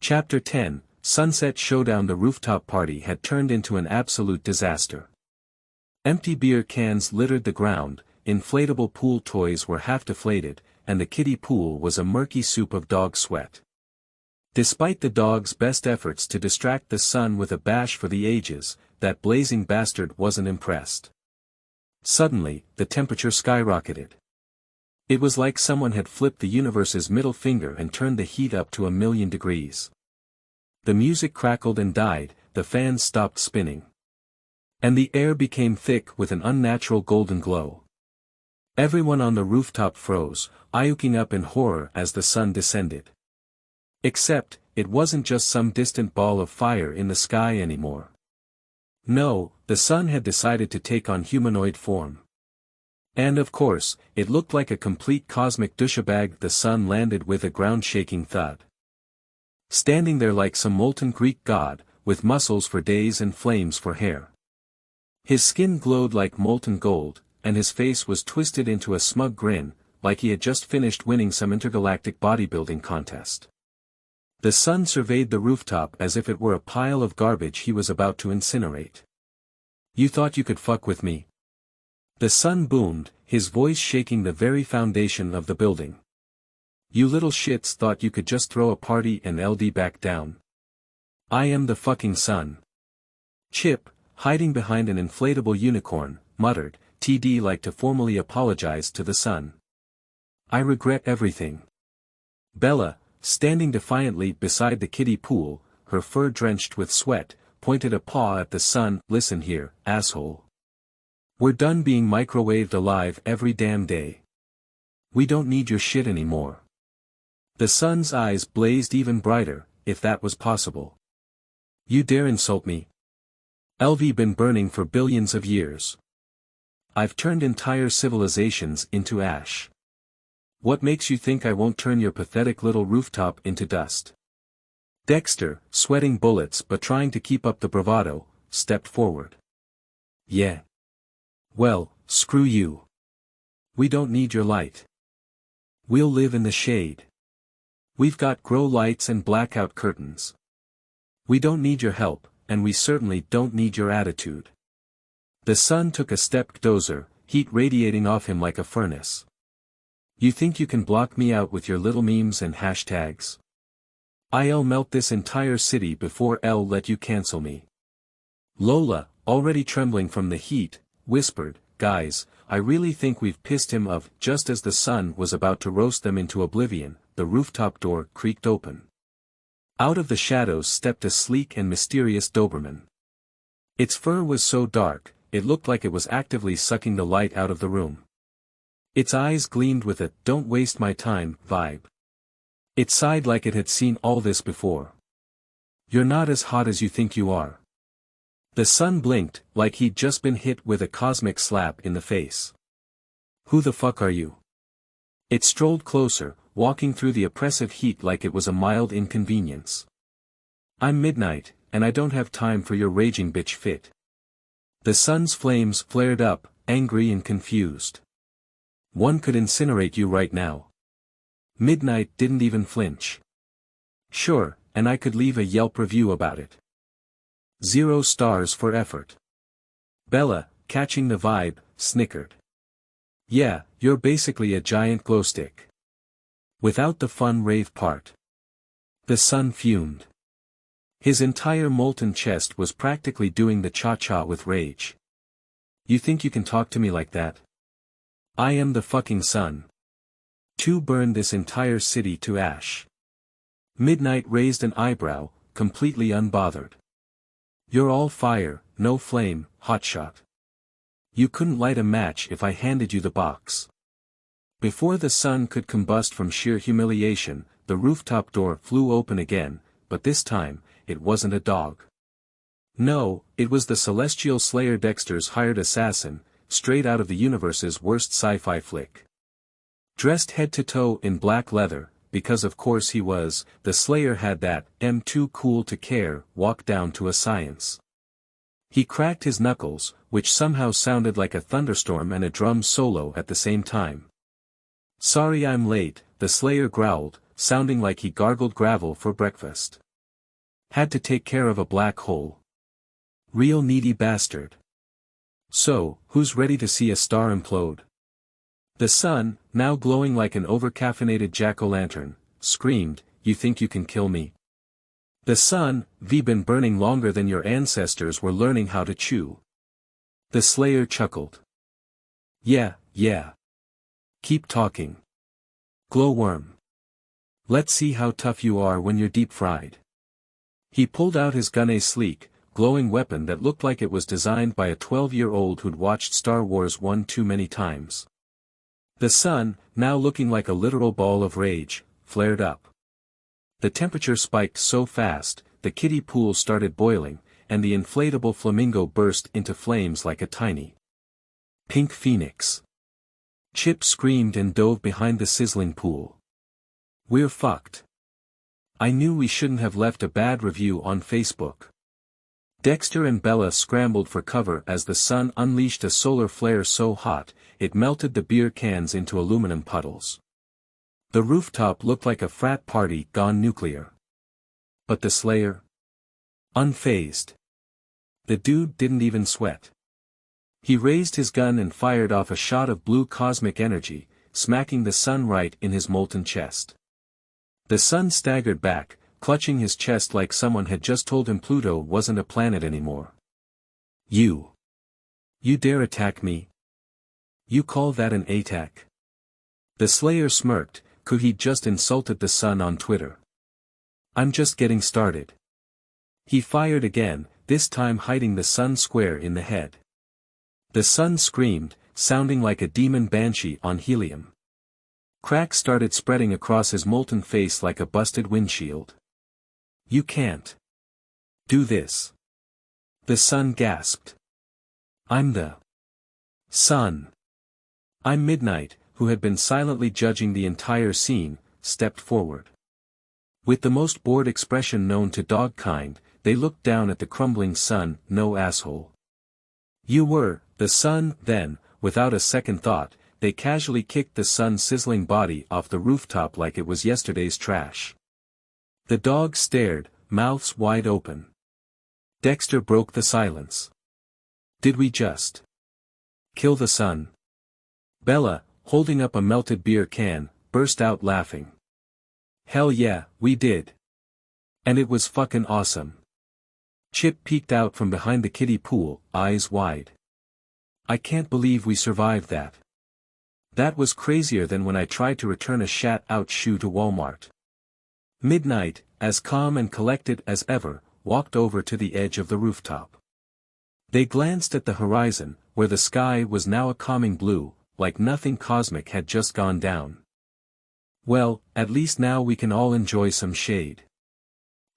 Chapter 10, Sunset Showdown. The rooftop party had turned into an absolute disaster. Empty beer cans littered the ground, inflatable pool toys were half deflated, and the kiddie pool was a murky soup of dog sweat. Despite the dog's best efforts to distract the sun with a bash for the ages, that blazing bastard wasn't impressed. Suddenly, the temperature skyrocketed. It was like someone had flipped the universe's middle finger and turned the heat up to 1,000,000 degrees. The music crackled and died, the fans stopped spinning. And the air became thick with an unnatural golden glow. Everyone on the rooftop froze, eye-looking up in horror as the sun descended. Except, it wasn't just some distant ball of fire in the sky anymore. No, the sun had decided to take on humanoid form. And of course, it looked like a complete cosmic douchebag. The sun landed with a ground-shaking thud. Standing there like some molten Greek god, with muscles for days and flames for hair. His skin glowed like molten gold, and his face was twisted into a smug grin, like he had just finished winning some intergalactic bodybuilding contest. The sun surveyed the rooftop as if it were a pile of garbage he was about to incinerate. "You thought you could fuck with me?" The sun boomed, his voice shaking the very foundation of the building. "You little shits thought you could just throw a party and LD back down. I am the fucking sun." Chip, hiding behind an inflatable unicorn, muttered, "TD like to formally apologize to the sun. I regret everything." Bella, standing defiantly beside the kiddie pool, her fur drenched with sweat, pointed a paw at the sun. "Listen here, asshole. We're done being microwaved alive every damn day. We don't need your shit anymore." The sun's eyes blazed even brighter, if that was possible. "You dare insult me? LV been burning for billions of years. I've turned entire civilizations into ash. What makes you think I won't turn your pathetic little rooftop into dust?" Dexter, sweating bullets but trying to keep up the bravado, stepped forward. "Yeah. Well, screw you. We don't need your light. We'll live in the shade. We've got grow lights and blackout curtains. We don't need your help, and we certainly don't need your attitude." The sun took a step closer, heat radiating off him like a furnace. "You think you can block me out with your little memes and hashtags? I'll melt this entire city before I'll let you cancel me." Lola, already trembling from the heat, whispered, "Guys, I really think we've pissed him off." Just as the sun was about to roast them into oblivion, the rooftop door creaked open. Out of the shadows stepped a sleek and mysterious Doberman. Its fur was so dark, it looked like it was actively sucking the light out of the room. Its eyes gleamed with a "don't waste my time" vibe. It sighed like it had seen all this before. "You're not as hot as you think you are." The sun blinked, like he'd just been hit with a cosmic slap in the face. "Who the fuck are you?" It strolled closer, walking through the oppressive heat like it was a mild inconvenience. "I'm Midnight, and I don't have time for your raging bitch fit." The sun's flames flared up, angry and confused. "One could incinerate you right now." Midnight didn't even flinch. "Sure, and I could leave a Yelp review about it. 0 stars for effort." Bella, catching the vibe, snickered. "Yeah, you're basically a giant glow stick. Without the fun rave part." The sun fumed. His entire molten chest was practically doing the cha-cha with rage. "You think you can talk to me like that? I am the fucking sun. To burn this entire city to ash." Midnight raised an eyebrow, completely unbothered. "You're all fire, no flame, hotshot. You couldn't light a match if I handed you the box." Before the sun could combust from sheer humiliation, the rooftop door flew open again, but this time, it wasn't a dog. No, it was the celestial slayer, Dexter's hired assassin, straight out of the universe's worst sci-fi flick. Dressed head to toe in black leather, because of course he was, the Slayer had that too cool to care walk down to a science. He cracked his knuckles, which somehow sounded like a thunderstorm and a drum solo at the same time. "Sorry I'm late," the Slayer growled, sounding like he gargled gravel for breakfast. Had to take care of a black hole. Real needy bastard. So, who's ready to see a star implode? The sun, now glowing like an over-caffeinated jack-o'-lantern, screamed, "You think you can kill me?" The sun, been burning longer than your ancestors were learning how to chew. The Slayer chuckled. Yeah. Keep talking. Glowworm. Let's see how tough you are when you're deep-fried. He pulled out his gun, a sleek, glowing weapon that looked like it was designed by a 12-year-old who'd watched Star Wars one too many times. The sun, now looking like a literal ball of rage, flared up. The temperature spiked so fast, the kiddie pool started boiling, and the inflatable flamingo burst into flames like a tiny pink phoenix. Chip screamed and dove behind the sizzling pool. We're fucked. I knew we shouldn't have left a bad review on Facebook. Dexter and Bella scrambled for cover as the sun unleashed a solar flare so hot, it melted the beer cans into aluminum puddles. The rooftop looked like a frat party gone nuclear. But the Slayer? Unfazed. The dude didn't even sweat. He raised his gun and fired off a shot of blue cosmic energy, smacking the sun right in his molten chest. The sun staggered back, clutching his chest like someone had just told him Pluto wasn't a planet anymore. You dare attack me? You call that an attack? The Slayer smirked. Could he just insulted the sun on Twitter? I'm just getting started. He fired again, this time hitting the sun square in the head. The sun screamed, sounding like a demon banshee on helium. Cracks started spreading across his molten face like a busted windshield. You can't do this. The sun gasped. I'm the sun. I'm Midnight, who had been silently judging the entire scene, stepped forward. With the most bored expression known to dogkind, they looked down at the crumbling sun. No asshole. You were the sun. Then, without a second thought, they casually kicked the sun's sizzling body off the rooftop like it was yesterday's trash. The dogs stared, mouths wide open. Dexter broke the silence. Did we just kill the sun? Bella, holding up a melted beer can, burst out laughing. Hell yeah, we did. And it was fucking awesome. Chip peeked out from behind the kiddie pool, eyes wide. I can't believe we survived that. That was crazier than when I tried to return a shat-out shoe to Walmart. Midnight, as calm and collected as ever, walked over to the edge of the rooftop. They glanced at the horizon, where the sky was now a calming blue, like nothing cosmic had just gone down. Well, at least now we can all enjoy some shade.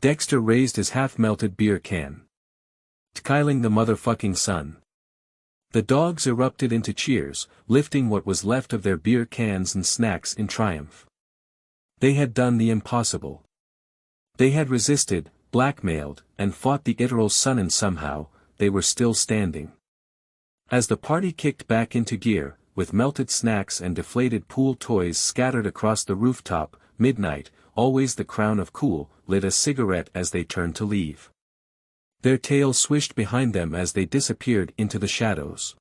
Dexter raised his half-melted beer can. Tkiling the motherfucking sun. The dogs erupted into cheers, lifting what was left of their beer cans and snacks in triumph. They had done the impossible. They had resisted, blackmailed, and fought the literal sun, and somehow, they were still standing. As the party kicked back into gear, with melted snacks and deflated pool toys scattered across the rooftop, Midnight, always the crown of cool, lit a cigarette as they turned to leave. Their tails swished behind them as they disappeared into the shadows.